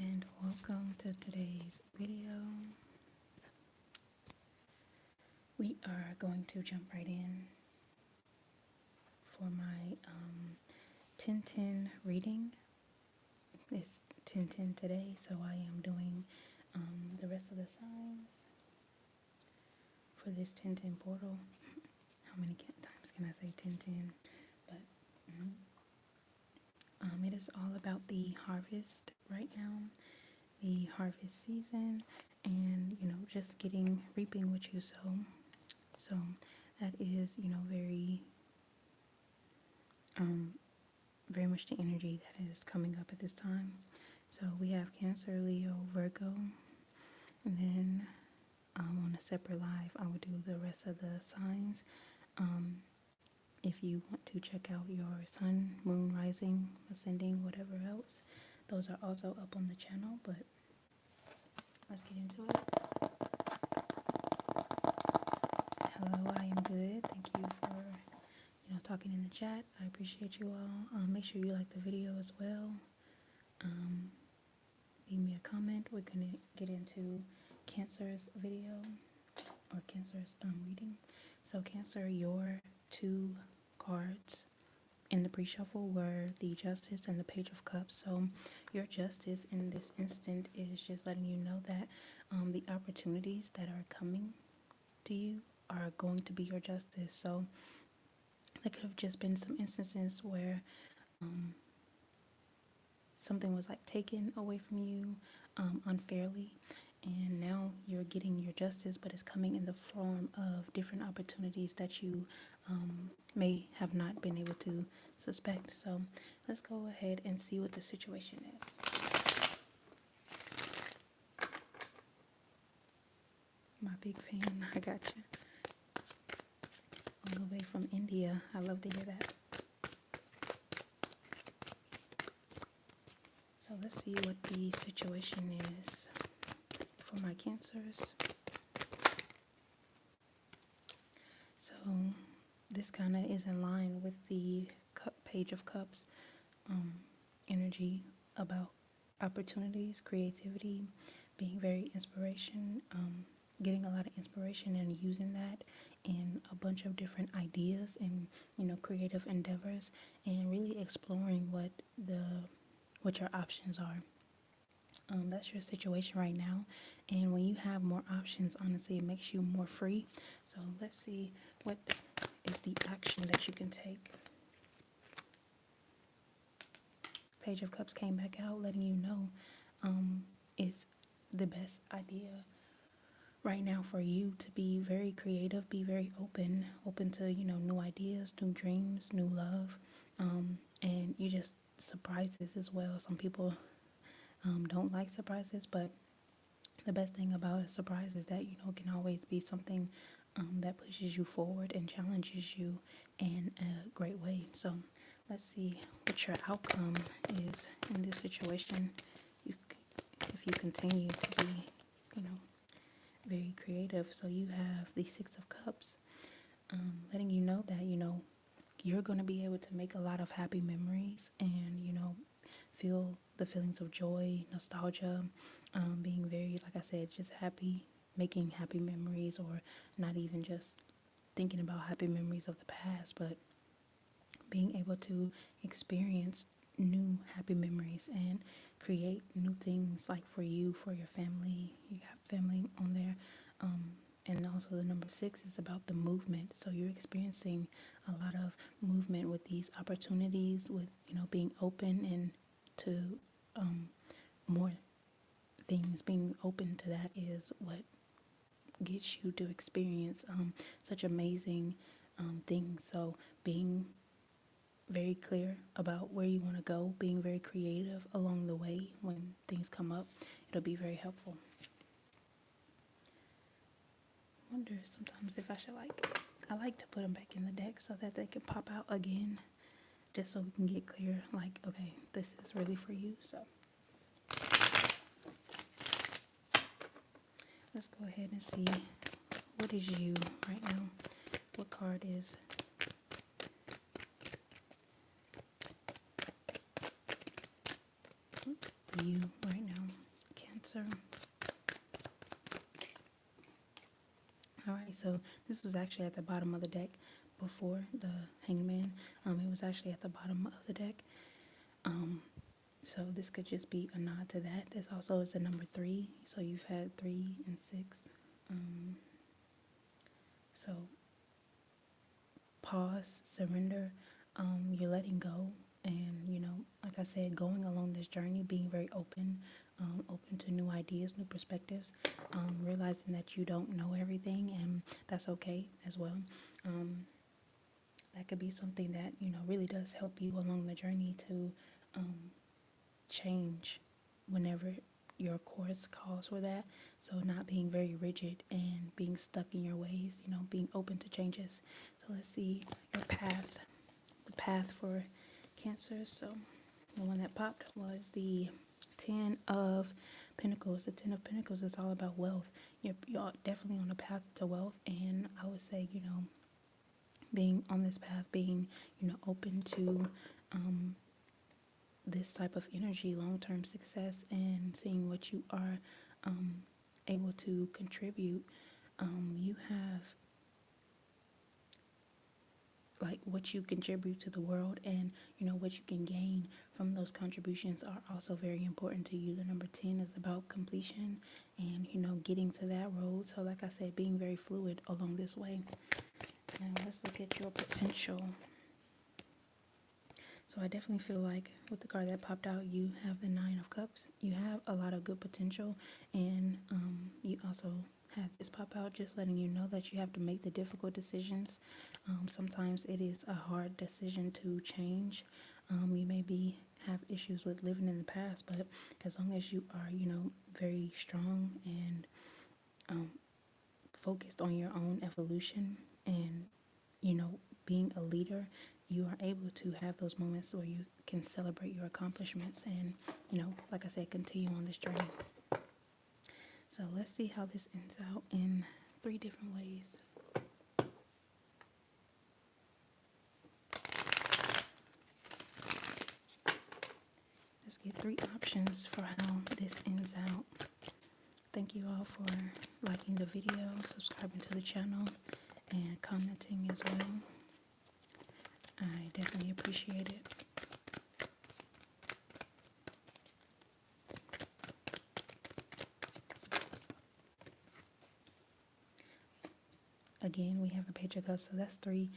and welcome to today's video. We are going to jump right in for my 10-10 reading. It's 10-10 today, so I am doing the rest of the signs for this 10-10 portal. How many times can I say 10-10? But it is all about the harvest right now, the harvest season, and just reaping what you sow. So that is very much the energy that is coming up at this time. So we have Cancer, Leo, Virgo, and then on a separate live I will do the rest of the signs. If you want to check out your sun, moon, rising, ascending, whatever else, those are also up on the channel. But let's get into it. Hello, I am good. Thank you for talking in the chat. I appreciate you all. Make sure you like the video as well. Leave me a comment. We're gonna get into Cancer's video or Cancer's reading. So Cancer, your two cards in the pre-shuffle were the Justice and the Page of Cups. So your Justice in this instant is just letting you know that the opportunities that are coming to you are going to be your justice. So there could have just been some instances where something was like taken away from you unfairly, and now you're getting your justice, but it's coming in the form of different opportunities that you may have not been able to suspect. So let's go ahead and see what the situation is. My big fan, I got you. All the way from India. I love to hear that. So let's see what the situation is for my Cancers. So this kind of is in line with the Page of Cups energy about opportunities, creativity, being very getting a lot of inspiration and using that in a bunch of different ideas and creative endeavors, and really exploring what your options are. That's your situation right now, and when you have more options, honestly, it makes you more free. So let's see what is the action that you can take. Page of Cups came back out, letting you know it's the best idea right now for you to be very creative, be very open to new ideas, new dreams, new love, and you just surprises as well. Some people don't like surprises, but the best thing about a surprise is that can always be something that pushes you forward and challenges you in a great way. So let's see what your outcome is in this situation. If you continue to be very creative. So you have the Six of Cups, letting you know that you're going to be able to make a lot of happy memories and feel the feelings of joy, nostalgia, being very, like I said, just happy, making happy memories, or not even just thinking about happy memories of the past, but being able to experience new happy memories and create new things, like for you, for your family. You got family on there, and also the number 6 is about the movement. So you're experiencing a lot of movement with these opportunities, with being open and to more things. Being open to that is what gets you to experience such amazing things. So being very clear about where you want to go, being very creative along the way when things come up, it'll be very helpful. I wonder sometimes if I like to put them back in the deck so that they can pop out again, just so we can get clear, like, okay, this is really for you. So let's go ahead and see what is you right now. What card is you right now? Cancer. All right, so this was actually at the bottom of the deck before the Hangman. It was actually at the bottom of the deck. So this could just be a nod to that. This also is the number 3. So you've had 3 and 6. So pause, surrender. You're letting go, and like I said, going along this journey, being very open, open to new ideas, new perspectives, realizing that you don't know everything, and that's okay as well. That could be something that really does help you along the journey to change whenever your course calls for that. So not being very rigid and being stuck in your ways, being open to changes. So let's see your path, the path for Cancer. So the one that popped was the 10 of Pentacles. The 10 of Pentacles is all about wealth. You're definitely on a path to wealth, and I would say, being on this path, being, open to this type of energy, long-term success, and seeing what you are able to contribute. You have like what you contribute to the world, and what you can gain from those contributions are also very important to you. The number 10 is about completion and getting to that road. So like I said, being very fluid along this way. Now let's look at your potential. So I definitely feel like with the card that popped out, you have the 9 of Cups. You have a lot of good potential, and you also have this pop out, just letting you know that you have to make the difficult decisions. Sometimes it is a hard decision to change. You maybe have issues with living in the past, but as long as you are, very strong and focused on your own evolution and, being a leader, you are able to have those moments where you can celebrate your accomplishments and, like I said, continue on this journey. So let's see how this ends out in 3 different ways. Let's get 3 options for how this ends out. Thank you all for liking the video, subscribing to the channel, and commenting as well. I definitely appreciate it. Again, we have a Page of Cups, so that's 3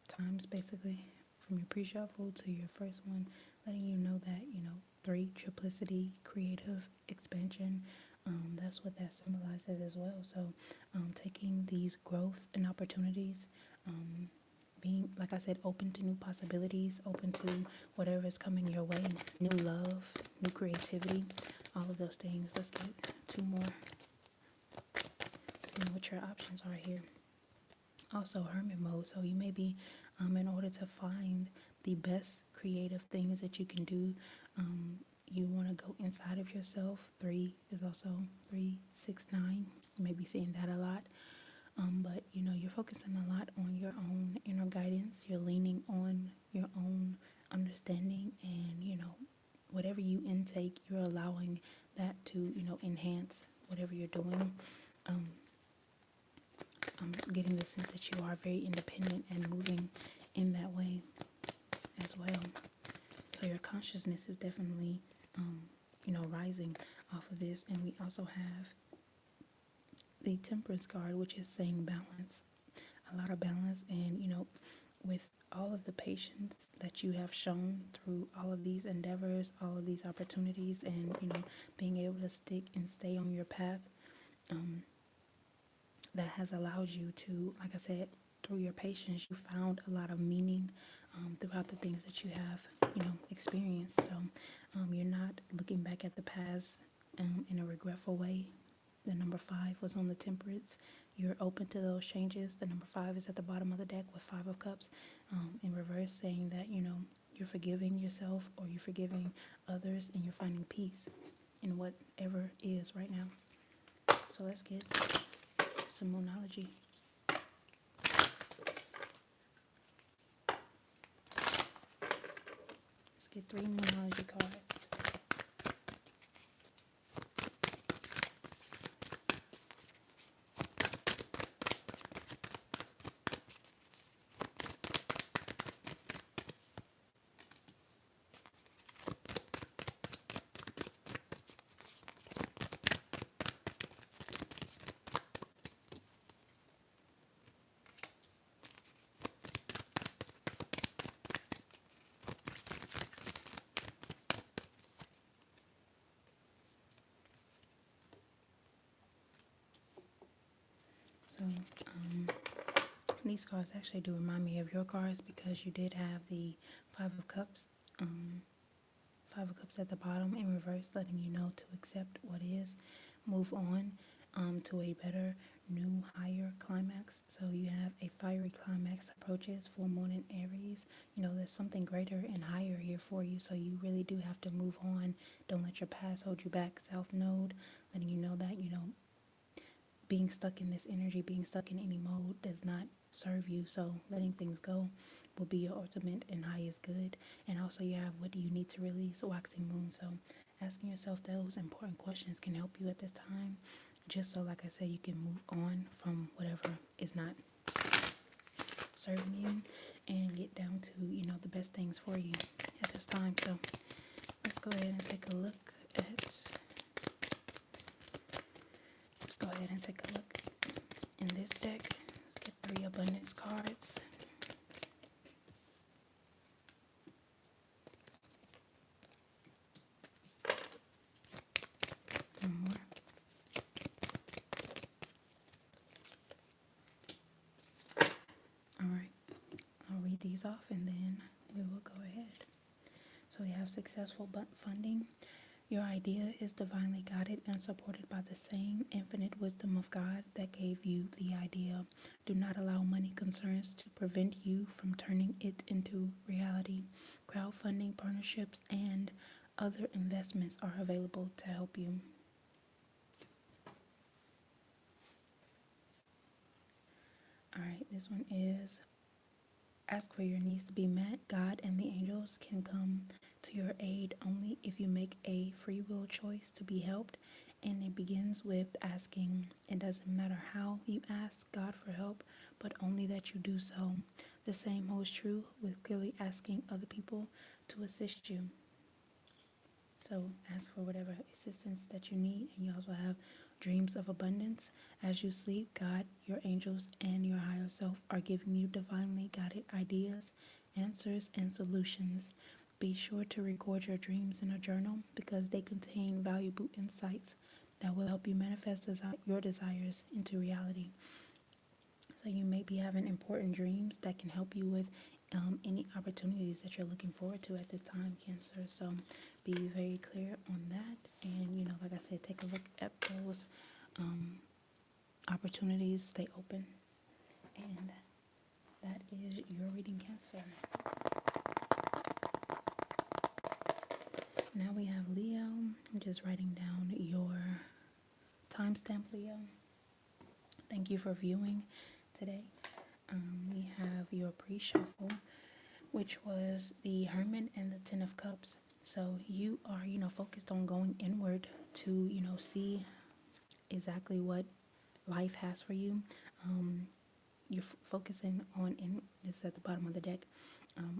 times basically from your pre-shuffle to your first one, letting you know that 3, triplicity, creative expansion. That's what that symbolizes as well. So taking these growths and opportunities, being, like I said, open to new possibilities, open to whatever is coming your way, new love, new creativity, all of those things. Let's get 2 more. See what your options are here. Also, hermit mode. So you may be, in order to find the best creative things that you can do, you want to go inside of yourself. 3 is also 3, 6, 9. You may be seeing that a lot. But you're focusing a lot on your own inner guidance. You're leaning on your own understanding, and whatever you intake, you're allowing that to enhance whatever you're doing. I'm getting the sense that you are very independent and moving in that way as well. So your consciousness is definitely rising off of this. And we also have the Temperance card, which is saying balance, a lot of balance. And with all of the patience that you have shown through all of these endeavors, all of these opportunities, and being able to stick and stay on your path, that has allowed you to, like I said, through your patience, you found a lot of meaning throughout the things that you have experienced. So you're not looking back at the past in a regretful way. The number 5 was on the Temperance. You're open to those changes. The number 5 is at the bottom of the deck with 5 of Cups in reverse, saying that you're forgiving yourself, or you're forgiving others, and you're finding peace in whatever is right now. So let's get some Moonology. Let's get 3 Moonology cards. So these cards actually do remind me of your cards because you did have the Five of Cups. Five of Cups at the bottom in reverse, letting you know to accept what is, move on to a better, new, higher climax. So you have a fiery climax approaches, full moon in Aries. You know, there's something greater and higher here for you. So you really do have to move on. Don't let your past hold you back. South Node, letting you know that, you know, being stuck in this energy, being stuck in any mode does not serve you. So letting things go will be your ultimate and highest good. And also you have what do you need to release, waxing moon. So asking yourself those important questions can help you at this time. Just so, like I said, you can move on from whatever is not serving you and get down to, you know, the best things for you at this time. So let's go ahead and take a look at in this deck. Let's get 3 abundance cards. One more. All right, I'll read these off and then we will go ahead. So we have successful funding. Your idea is divinely guided and supported by the same infinite wisdom of God that gave you the idea. Do not allow money concerns to prevent you from turning it into reality. Crowdfunding, partnerships, and other investments are available to help you. All right, this one is ask for your needs to be met. God and the angels can come to your aid only if you make a free will choice to be helped. And it begins with asking. It doesn't matter how you ask God for help, but only that you do so. The same holds true with clearly asking other people to assist you. So ask for whatever assistance that you need. And you also have dreams of abundance. As you sleep, God, your angels, and your higher self are giving you divinely guided ideas, answers, and solutions. Be sure to record your dreams in a journal because they contain valuable insights that will help you manifest your desires into reality. So you may be having important dreams that can help you with any opportunities that you're looking forward to at this time, Cancer. So be very clear on that. And, you know, like I said, take a look at those opportunities. Stay open. And that is your reading, Cancer. Now we have Leo. I'm just writing down your timestamp, Leo. Thank you for viewing today. We have your pre-shuffle, which was the Hermit and the Ten of Cups. So you are, you know, focused on going inward to, you know, see exactly what life has for you. You're focusing on, it's at the bottom of the deck,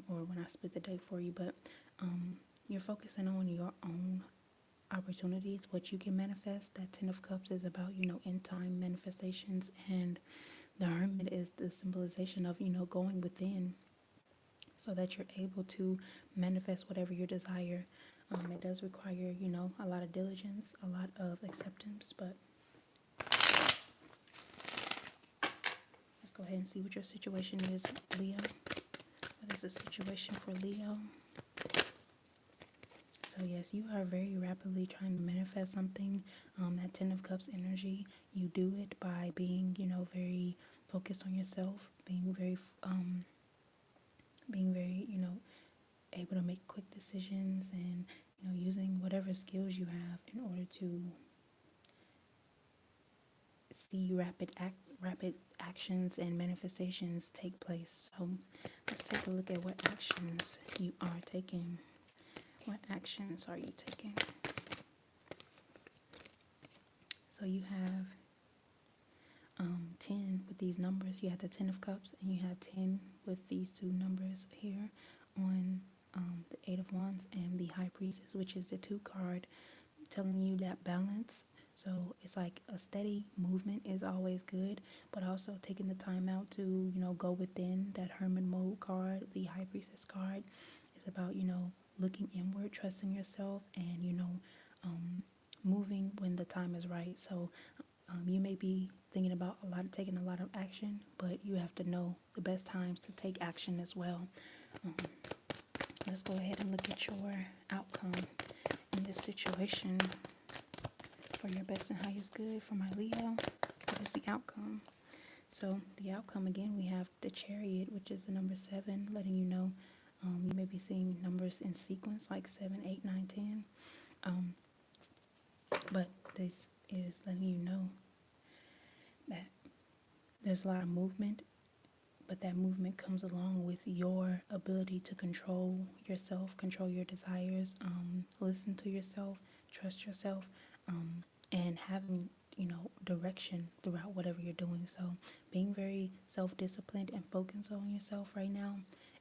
or when I split the deck for you, but you're focusing on your own opportunities, what you can manifest. That Ten of Cups is about, you know, end time manifestations, and the Hermit is the symbolization of, you know, going within so that you're able to manifest whatever you desire. It does require, you know, a lot of diligence, a lot of acceptance, but let's go ahead and see what your situation is, Leo. What is the situation for Leo? So yes, you are very rapidly trying to manifest something. That Ten of Cups energy, you do it by being, you know, very focused on yourself, being very, you know, able to make quick decisions, and, you know, using whatever skills you have in order to see rapid actions and manifestations take place. So let's take a look at what actions you are taking. What actions are you taking? So you have 10 with these numbers. You have the Ten of Cups, and you have 10 with these two numbers here on the Eight of Wands and the High Priestess, which is the 2 card, telling you that balance. So it's like a steady movement is always good, but also taking the time out to, you know, go within. That Hermit mode card, the High Priestess card, is about, you know, looking inward, trusting yourself, and, you know, moving when the time is right. So You may be thinking about taking a lot of action, but you have to know the best times to take action as well. Um, let's go ahead and look at your outcome in this situation for your best and highest good for my Leo. What is the outcome? So the outcome, again, we have the Chariot, which is the number 7, letting you know you may be seeing numbers in sequence like 7, 8, 9, 10. But this is letting you know that there's a lot of movement, but that movement comes along with your ability to control yourself, control your desires, listen to yourself, trust yourself, and having, direction throughout whatever you're doing. So being very self-disciplined and focused on yourself right now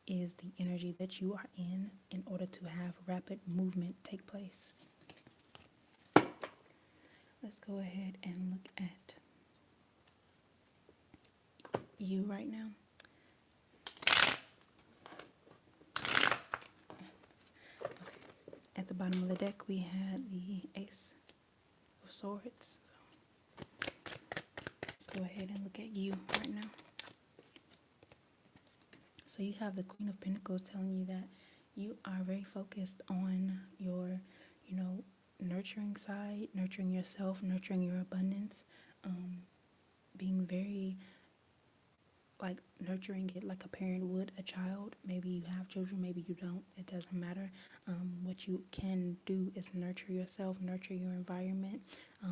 is the energy that you are in order to have rapid movement take place. Let's go ahead and look at you right now. Okay. At the bottom of the deck, we had the Ace of Swords. Let's go ahead and look at you right now. So you have the Queen of Pentacles telling you that you are very focused on your, nurturing side, nurturing yourself, nurturing your abundance, being very like nurturing it like a parent would a child. Maybe you have children, maybe you don't. It doesn't matter. What you can do is nurture yourself, nurture your environment.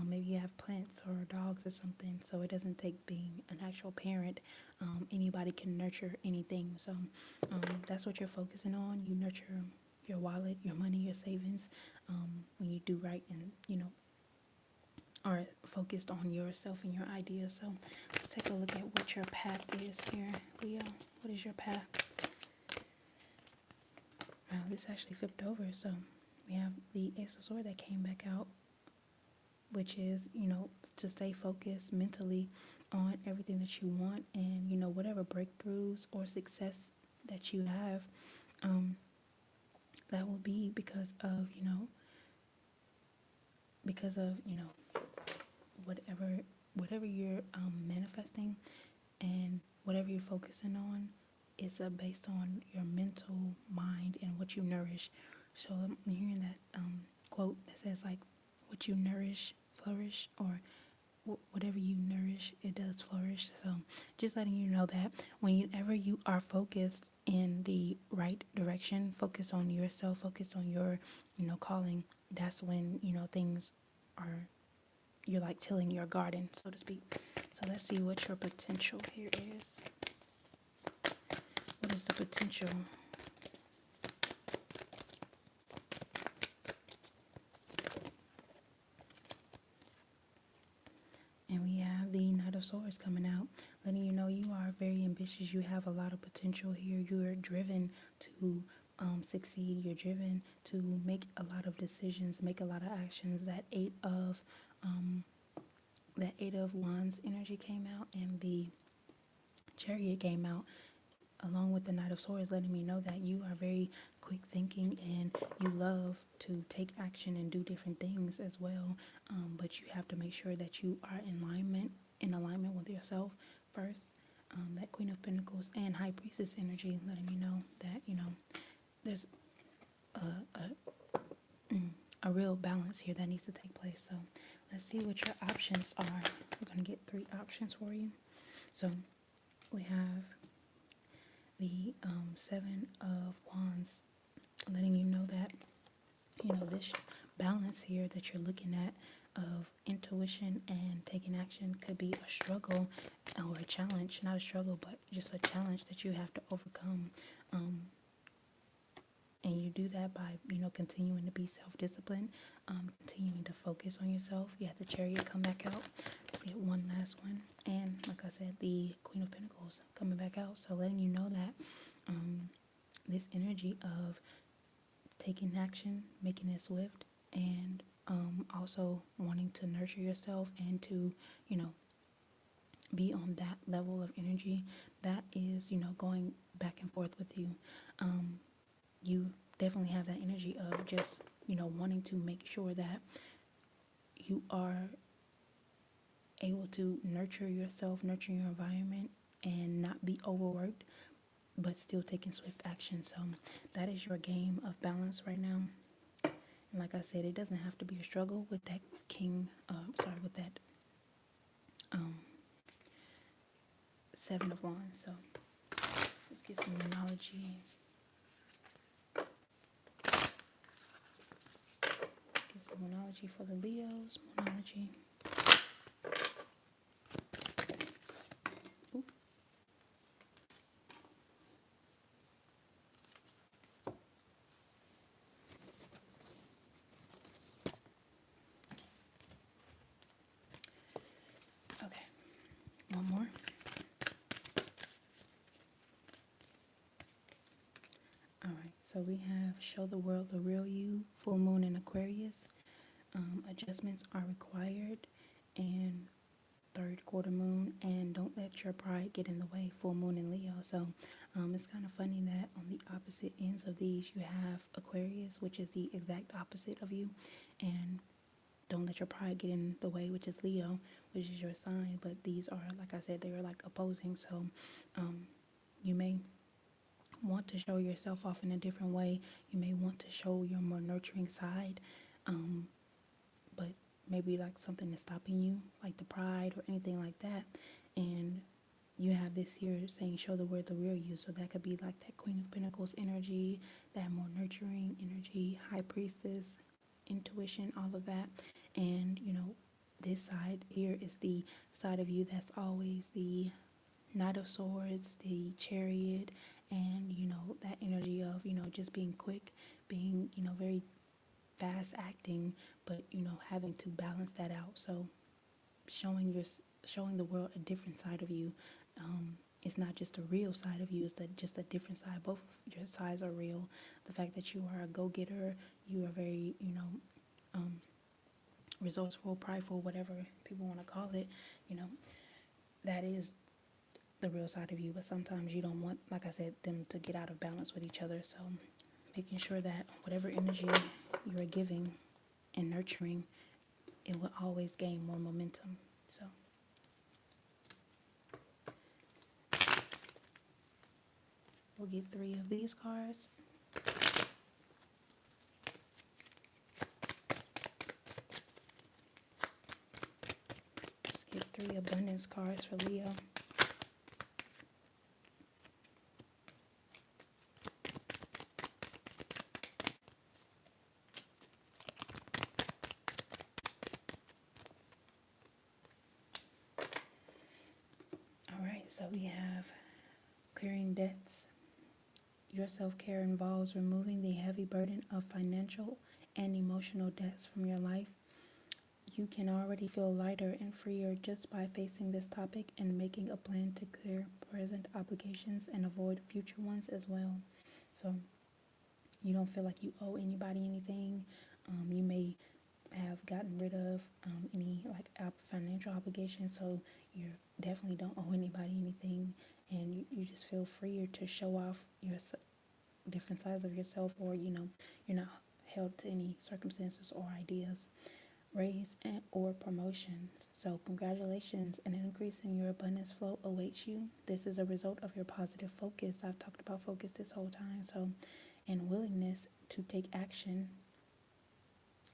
Maybe you have plants or dogs or something. So it doesn't take being an actual parent. Anybody can nurture anything. So that's what you're focusing on. You nurture your wallet, your money, your savings. When you do right and are focused on yourself and your ideas. So let's take a look at what your path is here, Leo. What is your path? Wow, this actually flipped over. So we have the Ace of Swords that came back out, which is, to stay focused mentally on everything that you want, and, whatever breakthroughs or success that you have, that will be because of, whatever you're manifesting, and whatever you're focusing on is based on your mental mind and what you nourish. So I'm hearing that quote that says like, what you nourish flourish, or whatever you nourish, it does flourish. So just letting you know that whenever you are focused in the right direction, focus on yourself, focus on your calling, that's when things are, you're like tilling your garden, so to speak. So let's see what your potential here is. What is the potential? And we have the Knight of Swords coming out, letting you know you are very ambitious. You have a lot of potential here. You are driven to succeed. You're driven to make a lot of decisions, make a lot of actions. That Eight of Wands energy came out, and the Chariot came out, along with the Knight of Swords, letting me know that you are very quick thinking and you love to take action and do different things as well. But you have to make sure that you are in alignment with yourself first. That Queen of Pentacles and High Priestess energy, letting me know that there's a real balance here that needs to take place. So let's see what your options are. We're going to get 3 options for you. So we have the 7 of Wands, letting you know that this balance here that you're looking at of intuition and taking action could be a struggle or a challenge. Not a struggle, but just a challenge that you have to overcome. And you do that by, continuing to be self-disciplined, continuing to focus on yourself. You have the Chariot come back out. Let's get one last one. And like I said, the Queen of Pentacles coming back out. So letting you know that this energy of taking action, making it swift, and also wanting to nurture yourself and to, be on that level of energy that is, going back and forth with you. You definitely have that energy of just, wanting to make sure that you are able to nurture yourself, nurture your environment, and not be overworked, but still taking swift action. So that is your game of balance right now. And like I said, it doesn't have to be a struggle with that with that Seven of Wands. So let's get some Moonology. Let's get some Moonology for the Leos. Moonology. Oop. Okay, one more. All right, so we have Show the World the Real You, Full Moon in Aquarius. Adjustments are required, and third quarter moon, and don't let your pride get in the way, full moon in Leo. So it's kind of funny that on the opposite ends of these you have Aquarius, which is the exact opposite of you, and don't let your pride get in the way, which is Leo, which is your sign. But these are, like I said, they are like opposing. So you may want to show yourself off in a different way. You may want to show your more nurturing side, but maybe like something is stopping you, like the pride or anything like that. And you have this here saying show the world the real you. So that could be like that Queen of Pentacles energy, that more nurturing energy, High Priestess, intuition, all of that. And this side here is the side of you that's always the Knight of Swords, the Chariot, and that energy of just being quick, being very fast acting, but having to balance that out. So showing the world a different side of you. It's not just a real side of you, it's just a different side. Both of your sides are real. The fact that you are a go-getter, you are very resourceful, prideful, whatever people want to call it, that is the real side of you. But sometimes you don't want, like I said, them to get out of balance with each other. So making sure that whatever energy you are giving and nurturing, it will always gain more momentum. So we'll get 3 of these cards. Let's get 3 abundance cards for Leo. So we have clearing debts. Your self-care involves removing the heavy burden of financial and emotional debts from your life. You can already feel lighter and freer just by facing this topic and making a plan to clear present obligations and avoid future ones as well. So you don't feel like you owe anybody anything. You may have gotten rid of any like financial obligations, so you definitely don't owe anybody anything, and you just feel freer to show off your different sides of yourself, or you're not held to any circumstances or ideas. Raise or promotions. So congratulations, an increase in your abundance flow awaits you. This is a result of your positive focus. I've talked about focus this whole time. So, and willingness to take action.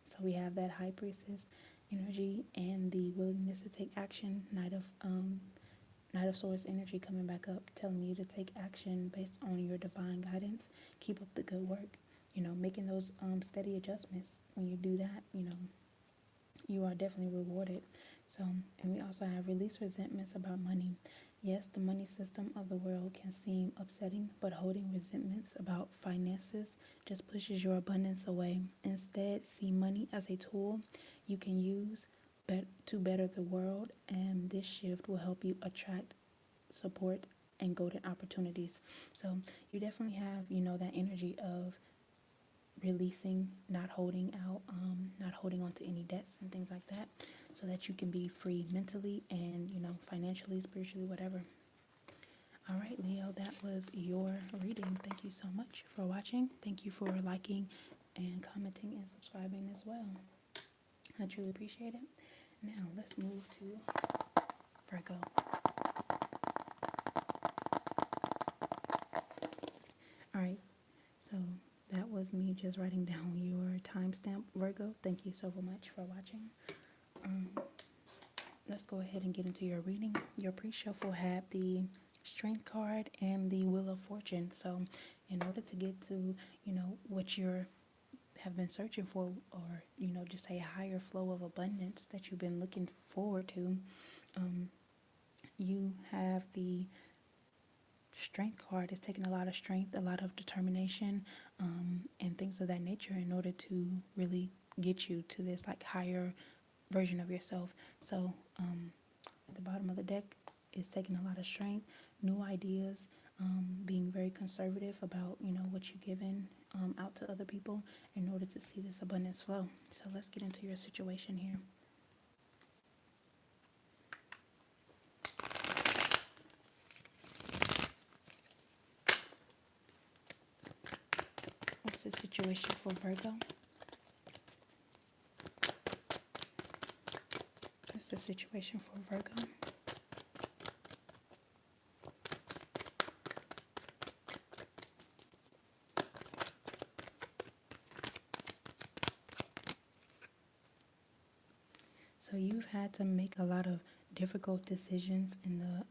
So we have that High Priestess energy and the willingness to take action. Knight of Swords energy coming back up, telling you to take action based on your divine guidance. Keep up the good work. Making those steady adjustments. When you do that, you are definitely rewarded. So, and we also have release resentments about money. Yes, the money system of the world can seem upsetting, but holding resentments about finances just pushes your abundance away. Instead, see money as a tool you can use to better the world, and this shift will help you attract support and golden opportunities. So you definitely have, that energy of releasing, not holding on to any debts and things like that, so that you can be free mentally and financially, spiritually, whatever. All right, Leo, that was your reading. Thank you so much for watching. Thank you for liking and commenting and subscribing as well. I truly appreciate it. Now let's move to Virgo. All right, so that was me just writing down your timestamp, Virgo. Thank you so much for watching. Let's go ahead and get into your reading. Your pre-shuffle had the Strength card and the Wheel of Fortune. So in order to get to, what you're have been searching for, or just a higher flow of abundance that you've been looking forward to, you have the Strength card. It's taking a lot of strength, a lot of determination, and things of that nature in order to really get you to this like higher version of yourself. So at the bottom of the deck, it's taking a lot of strength, new ideas, being very conservative about what you're giving out to other people in order to see this abundance flow. So let's get into your situation here. What's the situation for Virgo? What's the situation for Virgo? So you've had to make a lot of difficult decisions in the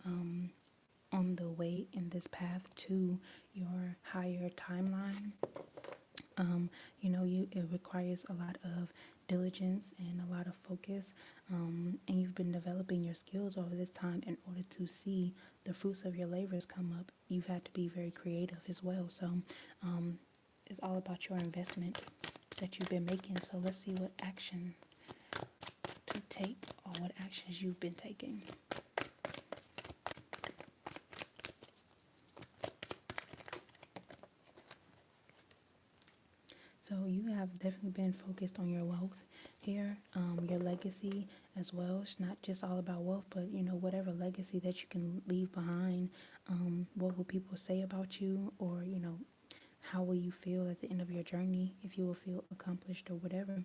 on the way in this path to your higher timeline. It requires a lot of diligence and a lot of focus, and you've been developing your skills over this time in order to see the fruits of your labors come up. You've had to be very creative as well. So it's all about your investment that you've been making. So let's see what action to take or what actions you've been taking. So you have definitely been focused on your wealth here, your legacy as well. It's not just all about wealth, but whatever legacy that you can leave behind. What will people say about you, or how will you feel at the end of your journey, if you will feel accomplished or whatever.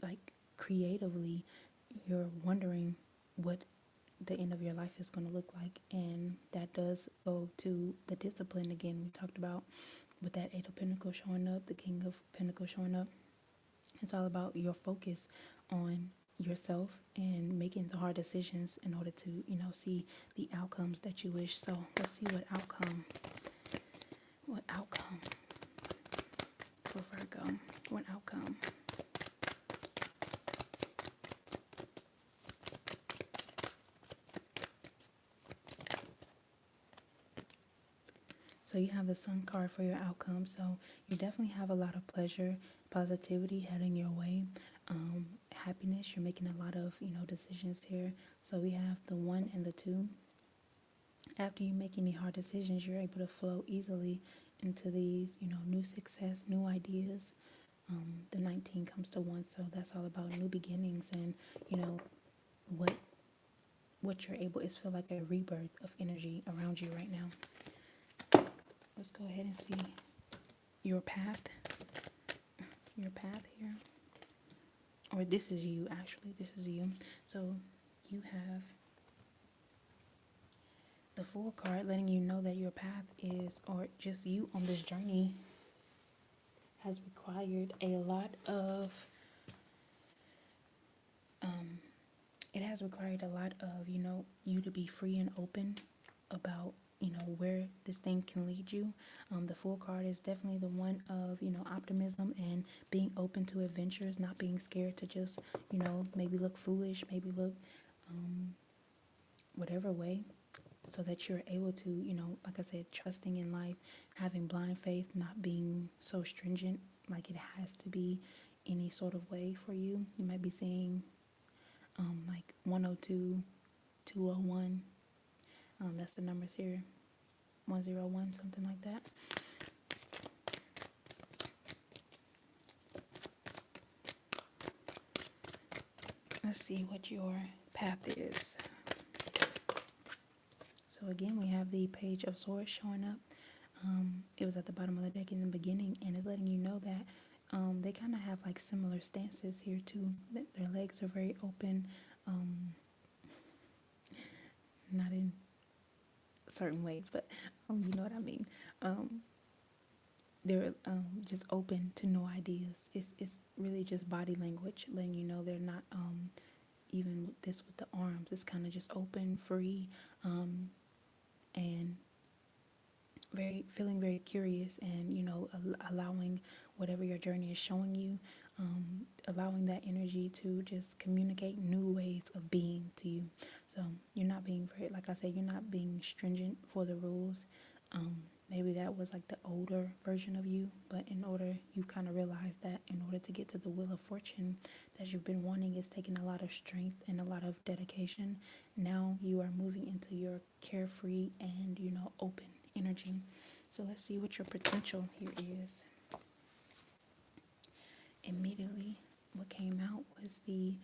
Like creatively, you're wondering what the end of your life is going to look like, and that does go to the discipline again we talked about. With that Eight of Pentacles showing up, the King of Pentacles showing up, it's all about your focus on yourself and making the hard decisions in order to, see the outcomes that you wish. So let's see what outcome for Virgo, what outcome. So you have the Sun card for your outcome. So you definitely have a lot of pleasure, positivity heading your way, happiness. You're making a lot of, decisions here. So we have the 1 and the 2. After you make any hard decisions, you're able to flow easily into these, new success, new ideas. The 19 comes to 1. So that's all about new beginnings and, what you're able is feel like a rebirth of energy around you right now. Let's go ahead and see your path here. Or this is you, actually. This is you. So you have the Fool card letting you know that your path is, or just you on this journey, has required a lot of, you to be free and open about where this thing can lead you. The Fool card is definitely the one of optimism and being open to adventures, not being scared to just maybe look foolish, maybe look whatever way, so that you're able to like I said, trusting in life, having blind faith, not being so stringent like it has to be any sort of way for you. You might be seeing like 102, 201. That's the numbers here. 101, something like that. Let's see what your path is. So again, we have the Page of Swords showing up. It was at the bottom of the deck in the beginning, and it's letting you know that They kind of have like similar stances here too. Their legs are very open, not in certain ways, but you know what I mean. They're just open to new ideas. It's really just body language, letting you know they're not even with this with the arms. It's kind of just open, free, and feeling very curious, and allowing whatever your journey is showing you, allowing that energy to just communicate new ways of being to you. So you're not being very, like I said, you're not being stringent for the rules. Maybe that was like the older version of you, but you kind of realize that in order to get to the wheel of fortune that you've been wanting, is taking a lot of strength and a lot of dedication. Now you are moving into your carefree and open energy. So let's see what your potential here is. Immediately what came out was the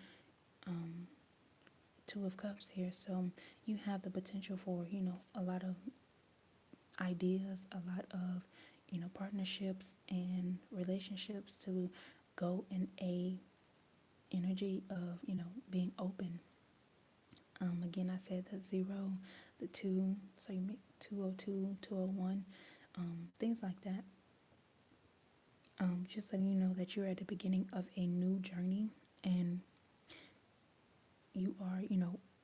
Two of Cups here. So you have the potential for a lot of ideas, a lot of partnerships and relationships to go in a energy of being open. Again, I said the 0, the 2, so you make 202, 201, things like that. Just letting you know that you're at the beginning of a new journey, and you are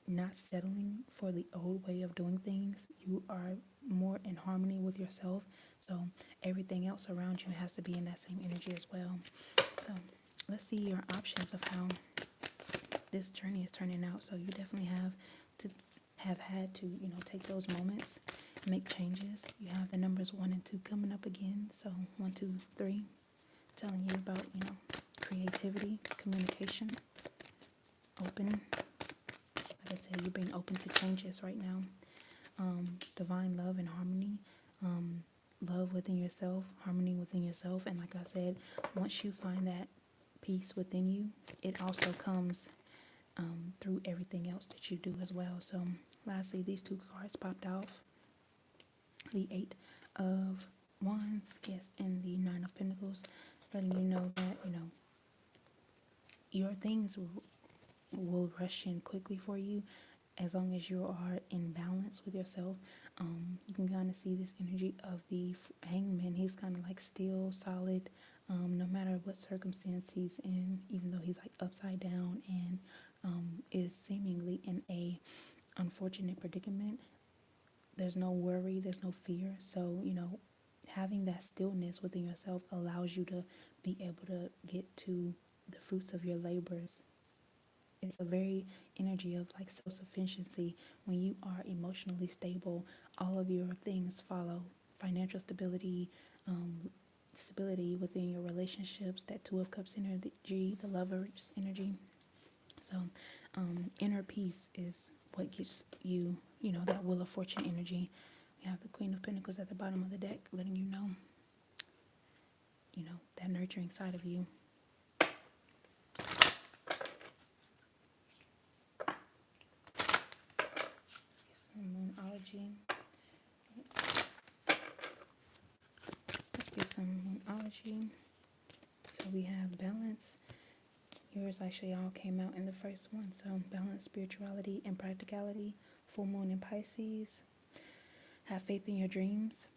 not settling for the old way of doing things. You are more in harmony with yourself, so everything else around you has to be in that same energy as well. So let's see your options of how this journey is turning out. So you definitely have had to take those moments, make changes. You have the numbers 1 and 2 coming up again. So 1, 2, 3, telling you about creativity, communication, open. Like I said, you're being open to changes right now. Divine love and harmony, love within yourself, harmony within yourself. And like I said, once you find that peace within you, it also comes through everything else that you do as well. So lastly, these 2 cards popped off. The 8 of Wands, yes, and the 9 of Pentacles, letting you know that your things will rush in quickly for you as long as you are in balance with yourself. You can kind of see this energy of the Hangman. He's kind of like still solid, no matter what circumstance he's in, even though he's like upside down and is seemingly in a unfortunate predicament. There's no worry, there's no fear. So having that stillness within yourself allows you to be able to get to the fruits of your labors. It's a very energy of like self-sufficiency. When you are emotionally stable, all of your things follow. Financial stability, stability within your relationships, that 2 of Cups energy, the Lover's energy. So inner peace is what gives you that Wheel of Fortune energy. We have the Queen of Pentacles at the bottom of the deck, letting you know that nurturing side of you. Let's get some Moonology. So we have balance. Yours actually all came out in the first one. So balance, spirituality, and practicality. Full moon in Pisces. Have faith in your dreams.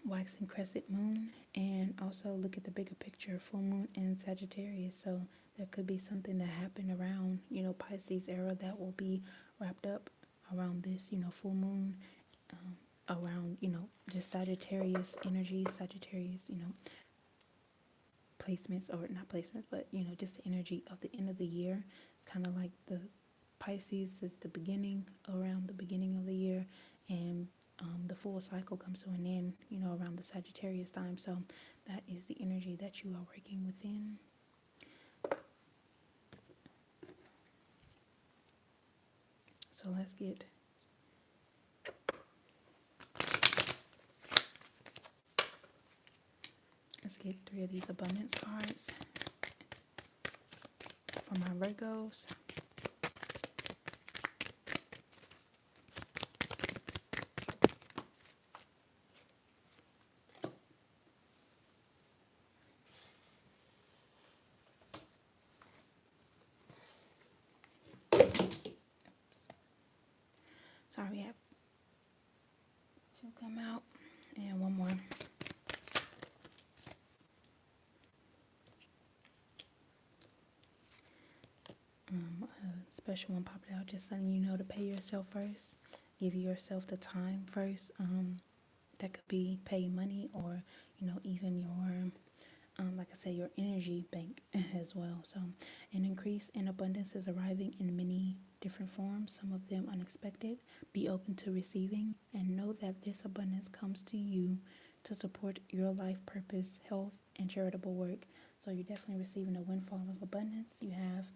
Waxing crescent moon. And also look at the bigger picture. Full moon in Sagittarius. So there could be something that happened around Pisces era that will be wrapped up around this full moon, around just Sagittarius energy, Sagittarius placements, or not placements, but just the energy of the end of the year. It's kind of like the Pisces is the beginning, around the beginning of the year, and the full cycle comes to an end around the Sagittarius time. So that is the energy that you are working within. So let's get Let's get 3 of these abundance cards for my Virgos. we have two come out and one more. A special one popped out, just letting you know to pay yourself first. Give yourself the time first. That could be pay money or, even your, like I said, your energy bank as well. So an increase in abundance is arriving in many different forms, some of them unexpected. Be open to receiving and know that this abundance comes to you to support your life purpose, health, and charitable work. So you're definitely receiving a windfall of abundance. You have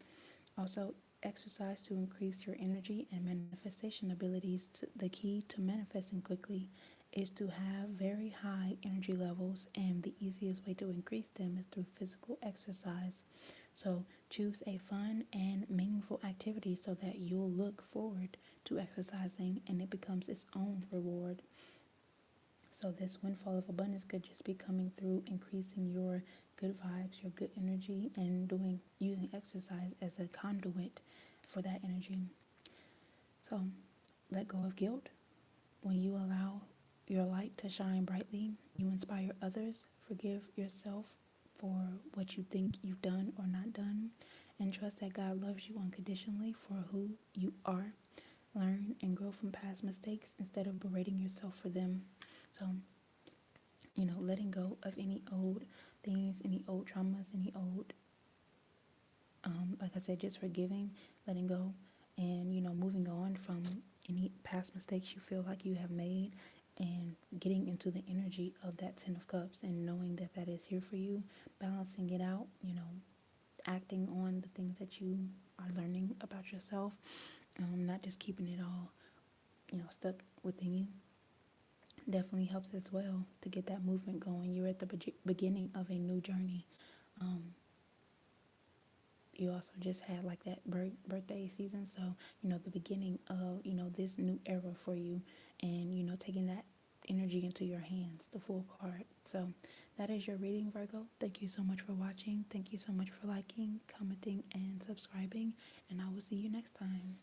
also exercise to increase your energy and manifestation abilities. The key to manifesting quickly is to have very high energy levels, and the easiest way to increase them is through physical exercise. So choose a fun and meaningful activity so that you'll look forward to exercising and it becomes its own reward. So this windfall of abundance could just be coming through increasing your good vibes, your good energy, and using exercise as a conduit for that energy. So let go of guilt. When you allow your light to shine brightly, you inspire others. Forgive yourself for what you think you've done or not done, and trust that God loves you unconditionally for who you are. Learn and grow from past mistakes instead of berating yourself for them. So, letting go of any old things, any old traumas, any old, like I said, just forgiving, letting go, and, moving on from any past mistakes you feel like you have made, and getting into the energy of that Ten of Cups and knowing that that is here for you, balancing it out, acting on the things that you are learning about yourself, not just keeping it all, stuck within you. Definitely helps as well to get that movement going. You're at the beginning of a new journey. You also just had like that birthday season, so the beginning of this new era for you, and taking that energy into your hands, the Fool card. So that is your reading, Virgo. Thank you so much for watching. Thank you so much for liking, commenting, and subscribing, and I will see you next time.